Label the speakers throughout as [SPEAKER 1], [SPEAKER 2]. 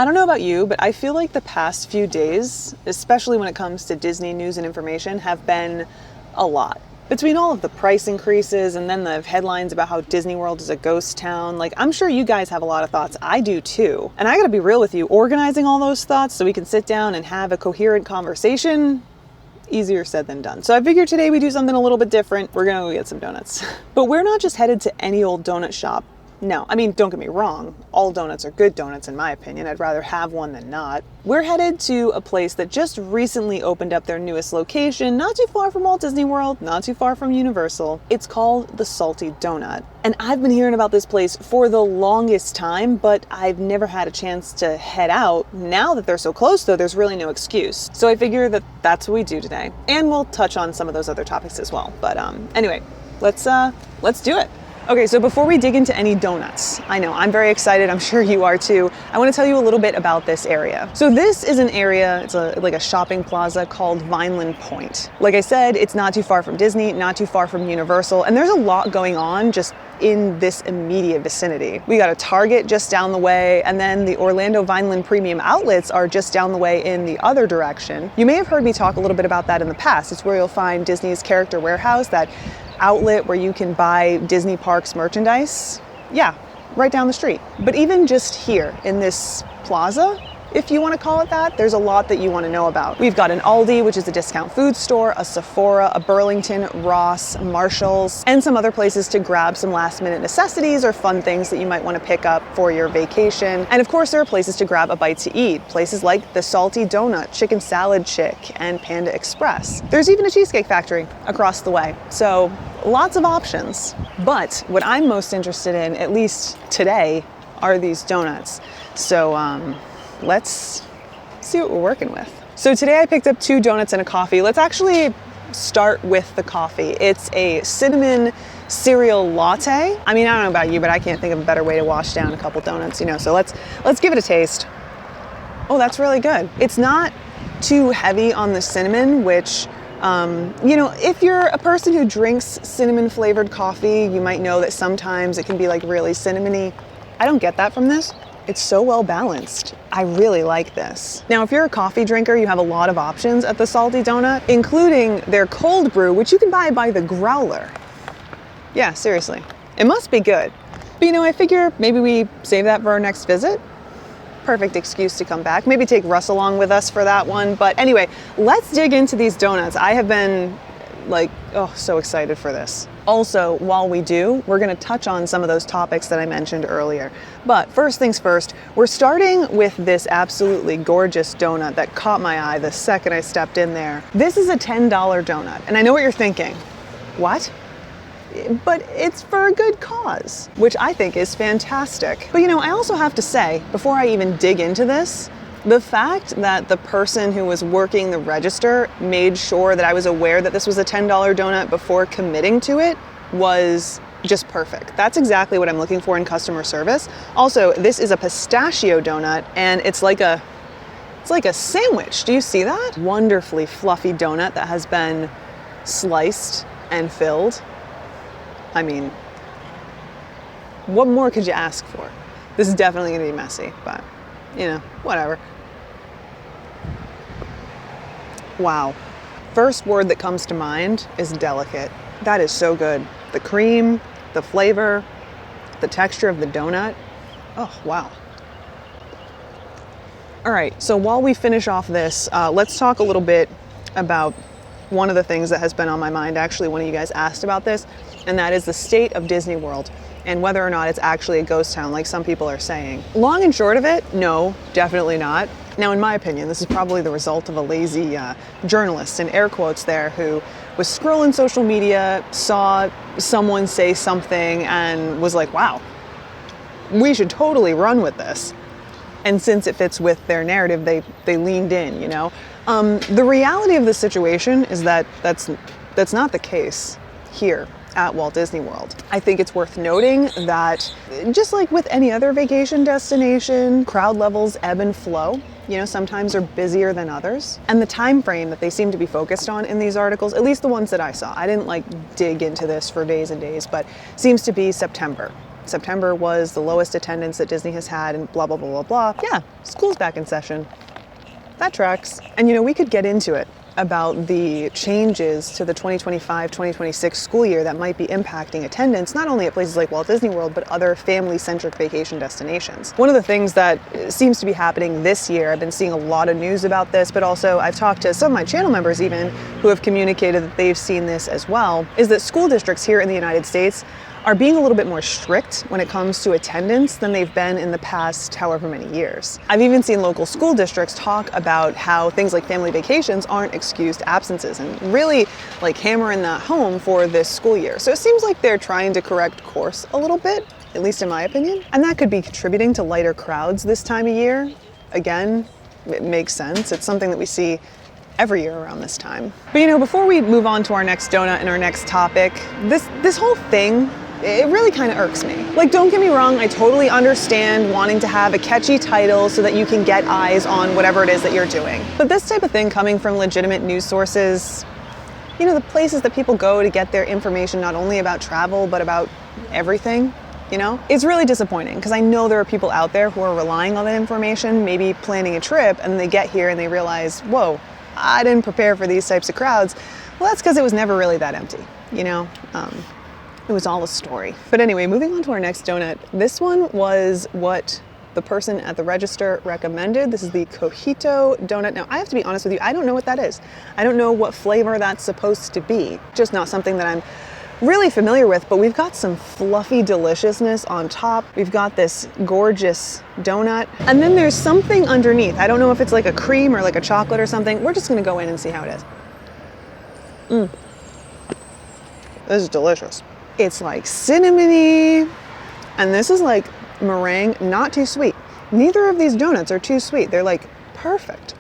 [SPEAKER 1] I don't know about you, but I feel like the past few days, especially when it comes to Disney news and information, have been a lot. Between all of the price increases and then the headlines about how Disney World is a ghost town, like, I'm sure you guys have a lot of thoughts. I do too. And I gotta be real with you, organizing all those thoughts so we can sit down and have a coherent conversation, easier said than done. So I figured today we do something a little bit different. We're gonna go get some donuts. But we're not just headed to any old donut shop. No, I mean, don't get me wrong. All donuts are good donuts in my opinion. I'd rather have one than not. We're headed to a place that just recently opened up their newest location, not too far from Walt Disney World, not too far from Universal. It's called the Salty Donut. And I've been hearing about this place for the longest time, but I've never had a chance to head out. Now that they're so close though, there's really no excuse. So I figure that that's what we do today. And we'll touch on some of those other topics as well. But anyway, let's do it. Okay, so before we dig into any donuts, I know I'm very excited, I'm sure you are too, I want to tell you a little bit about this area. So this is an area, it's like a shopping plaza called Vineland Point. Like I said, it's not too far from Disney, not too far from Universal, and there's a lot going on just in this immediate vicinity. We got a Target just down the way, and then the Orlando Vineland Premium Outlets are just down the way in the other direction. You may have heard me talk a little bit about that in the past. It's where you'll find Disney's Character Warehouse, that outlet where you can buy Disney Parks merchandise. Yeah, right down the street. But even just here in this plaza, if you want to call it that, there's a lot that you want to know about. We've got an Aldi, which is a discount food store, a Sephora, a Burlington, Ross, Marshall's, and some other places to grab some last minute necessities or fun things that you might want to pick up for your vacation. And of course, there are places to grab a bite to eat. Places like the Salty Donut, Chicken Salad Chick, and Panda Express. There's even a Cheesecake Factory across the way. So lots of options. But what I'm most interested in, at least today, are these donuts. So, let's see what we're working with. So today I picked up 2 donuts and a coffee. Let's actually start with the coffee. It's a cinnamon cereal latte. I mean, I don't know about you, but I can't think of a better way to wash down a couple donuts, you know, so let's give it a taste. Oh, that's really good. It's not too heavy on the cinnamon, which, you know, if you're a person who drinks cinnamon flavored coffee, you might know that sometimes it can be like really cinnamony. I don't get that from this. It's so well balanced. I really like this. Now, if you're a coffee drinker, you have a lot of options at the Salty Donut, including their cold brew, which you can buy by the growler. Yeah, seriously. It must be good. But you know, I figure maybe we save that for our next visit. Perfect excuse to come back. Maybe take Russ along with us for that one. But anyway, let's dig into these donuts. I have been like, oh, so excited for this. Also, while we do, we're gonna touch on some of those topics that I mentioned earlier. But first things first, we're starting with this absolutely gorgeous donut that caught my eye the second I stepped in there. This is a $10 donut, and I know what you're thinking. What? But it's for a good cause, which I think is fantastic. But you know, I also have to say, before I even dig into this, the fact that the person who was working the register made sure that I was aware that this was a $10 donut before committing to it was just perfect. That's exactly what I'm looking for in customer service. Also, this is a pistachio donut, and it's like a sandwich. Do you see that? Wonderfully fluffy donut that has been sliced and filled. I mean, what more could you ask for? This is definitely gonna be messy, but you know, whatever. Wow. First word that comes to mind is delicate. That is so good. The cream, the flavor, the texture of the donut. Oh, wow. All right, so while we finish off this, let's talk a little bit about one of the things that has been on my mind. Actually, one of you guys asked about this, and that is the state of Disney World and whether or not it's actually a ghost town like some people are saying. Long and short of it, no, definitely not. Now, in my opinion, this is probably the result of a lazy journalist, in air quotes there, who was scrolling social media, saw someone say something and was like, wow, we should totally run with this. And since it fits with their narrative, they leaned in, you know? The reality of the situation is that that's not the case here at Walt Disney World. I think it's worth noting that just like with any other vacation destination, crowd levels ebb and flow. You know, sometimes they're busier than others. And the time frame that they seem to be focused on in these articles, at least the ones that I saw, I didn't like dig into this for days and days, but seems to be September. September was the lowest attendance that Disney has had and blah, blah, blah, blah, blah. Yeah, school's back in session. That tracks. And we could get into it about the changes to the 2025-2026 school year that might be impacting attendance, not only at places like Walt Disney World, but other family-centric vacation destinations. One of the things that seems to be happening this year, I've been seeing a lot of news about this, but also I've talked to some of my channel members even who have communicated that they've seen this as well, is that school districts here in the United States are being a little bit more strict when it comes to attendance than they've been in the past however many years. I've even seen local school districts talk about how things like family vacations aren't excused absences and really hammering that home for this school year. So it seems like they're trying to correct course a little bit, at least in my opinion. And that could be contributing to lighter crowds this time of year. Again, it makes sense. It's something that we see every year around this time. But before we move on to our next donut and our next topic, this whole thing, it really kind of irks me. Don't get me wrong, I totally understand wanting to have a catchy title so that you can get eyes on whatever it is that you're doing. But this type of thing coming from legitimate news sources, the places that people go to get their information not only about travel, but about everything, it's really disappointing because I know there are people out there who are relying on that information, maybe planning a trip, and they get here and they realize, whoa, I didn't prepare for these types of crowds. Well, that's because it was never really that empty, It was all a story. But anyway, moving on to our next donut. This one was what the person at the register recommended. This is the Cojito donut. Now, I have to be honest with you, I don't know what that is. I don't know what flavor that's supposed to be. Just not something that I'm really familiar with, but we've got some fluffy deliciousness on top. We've got this gorgeous donut. And then there's something underneath. I don't know if it's like a cream or like a chocolate or something. We're just gonna go in and see how it is. This is delicious. It's like cinnamony, and this is like meringue, not too sweet. Neither of these donuts are too sweet. They're perfect.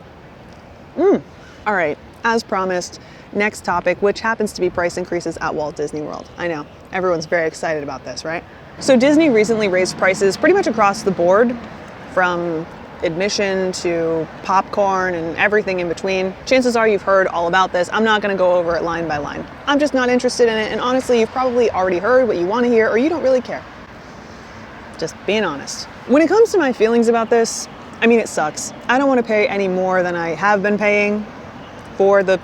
[SPEAKER 1] All right, as promised, next topic, which happens to be price increases at Walt Disney World. I know, everyone's very excited about this, right? So Disney recently raised prices pretty much across the board, from admission to popcorn and everything in between. Chances are you've heard all about this. I'm not gonna go over it line by line. I'm just not interested in it, and honestly, you've probably already heard what you wanna hear, or you don't really care. Just being honest. When it comes to my feelings about this, it sucks. I don't wanna pay any more than I have been paying for the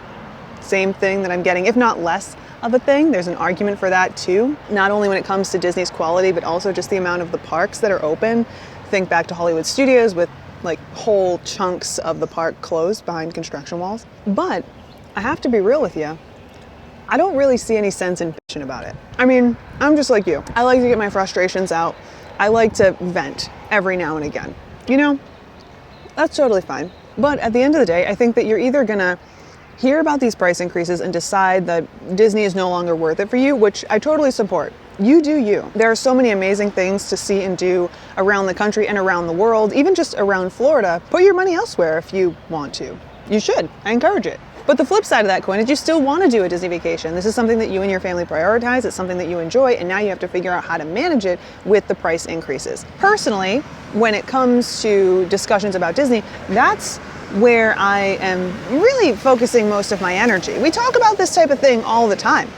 [SPEAKER 1] same thing that I'm getting, if not less of a thing. There's an argument for that too. Not only when it comes to Disney's quality, but also just the amount of the parks that are open. Think back to Hollywood Studios with whole chunks of the park closed behind construction walls. But I have to be real with you. I don't really see any sense in bitching about it. I'm just like you. I like to get my frustrations out. I like to vent every now and again. That's totally fine. But at the end of the day, I think that you're either gonna hear about these price increases and decide that Disney is no longer worth it for you, which I totally support. You do you. There are so many amazing things to see and do around the country and around the world, even just around Florida. Put your money elsewhere if you want to. You should. I encourage it. But the flip side of that coin is you still want to do a Disney vacation. This is something that you and your family prioritize. It's something that you enjoy, and now you have to figure out how to manage it with the price increases. Personally, when it comes to discussions about Disney, that's where I am really focusing most of my energy. We talk about this type of thing all the time.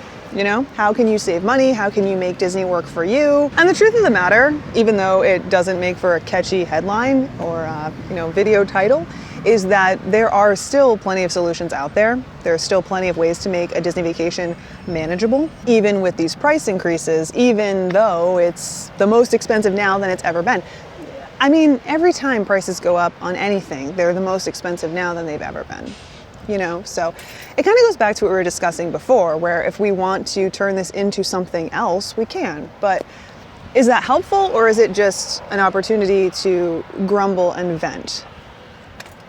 [SPEAKER 1] How can you save money? How can you make Disney work for you? And the truth of the matter, even though it doesn't make for a catchy headline or video title, is that there are still plenty of solutions out there. There are still plenty of ways to make a Disney vacation manageable, even with these price increases, even though it's the most expensive now than it's ever been. Every time prices go up on anything, they're the most expensive now than they've ever been. So it kind of goes back to what we were discussing before, where if we want to turn this into something else, we can. But is that helpful, or is it just an opportunity to grumble and vent?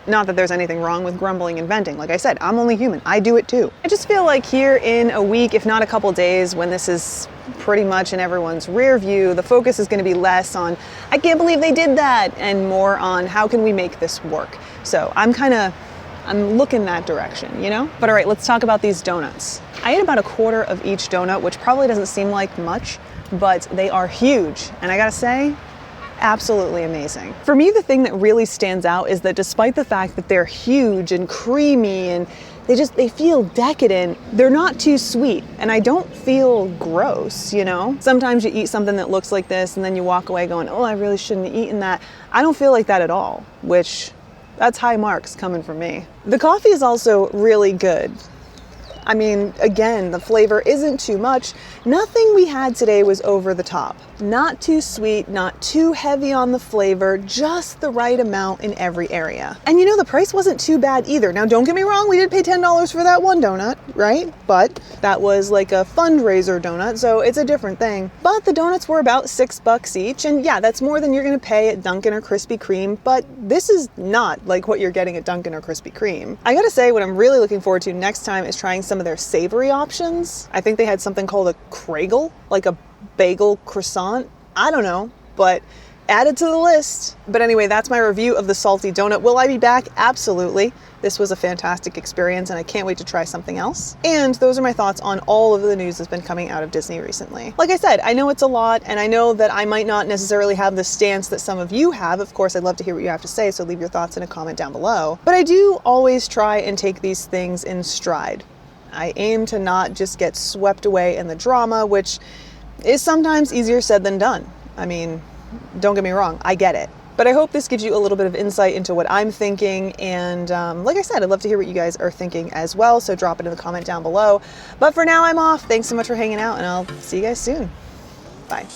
[SPEAKER 1] Not that there's anything wrong with grumbling and venting. Like I said, I'm only human. I do it too. I just feel like here in a week, if not a couple days, when this is pretty much in everyone's rear view, the focus is going to be less on, I can't believe they did that, and more on how can we make this work. So I'm looking that direction, But all right, let's talk about these donuts. I ate about a quarter of each donut, which probably doesn't seem like much, but they are huge. And I gotta say, absolutely amazing. For me, the thing that really stands out is that despite the fact that they're huge and creamy and they feel decadent. They're not too sweet, and I don't feel gross, you know? Sometimes you eat something that looks like this and then you walk away going, oh, I really shouldn't have eaten that. I don't feel like that at all, which that's high marks coming from me. The coffee is also really good. I mean, again, the flavor isn't too much. Nothing we had today was over the top. Not too sweet, not too heavy on the flavor, just the right amount in every area. And you know, the price wasn't too bad either. Now, don't get me wrong, we did pay $10 for that one donut, right? But that was like a fundraiser donut, so it's a different thing. But the donuts were about $6 each, and yeah, that's more than you're gonna pay at Dunkin' or Krispy Kreme, but this is not like what you're getting at Dunkin' or Krispy Kreme. I gotta say, what I'm really looking forward to next time is trying some of their savory options. I think they had something called a Kregel, like a bagel croissant. I don't know, but add it to the list. But anyway, that's my review of the salty donut. Will I be back? Absolutely. This was a fantastic experience and I can't wait to try something else. And those are my thoughts on all of the news that's been coming out of Disney recently. Like I said, I know it's a lot and I know that I might not necessarily have the stance that some of you have. Of course, I'd love to hear what you have to say, so leave your thoughts in a comment down below. But I do always try and take these things in stride. I aim to not just get swept away in the drama, which is sometimes easier said than done. I mean, don't get me wrong, I get it. But I hope this gives you a little bit of insight into what I'm thinking. And like I said, I'd love to hear what you guys are thinking as well. So drop it in the comment down below. But for now, I'm off. Thanks so much for hanging out and I'll see you guys soon. Bye.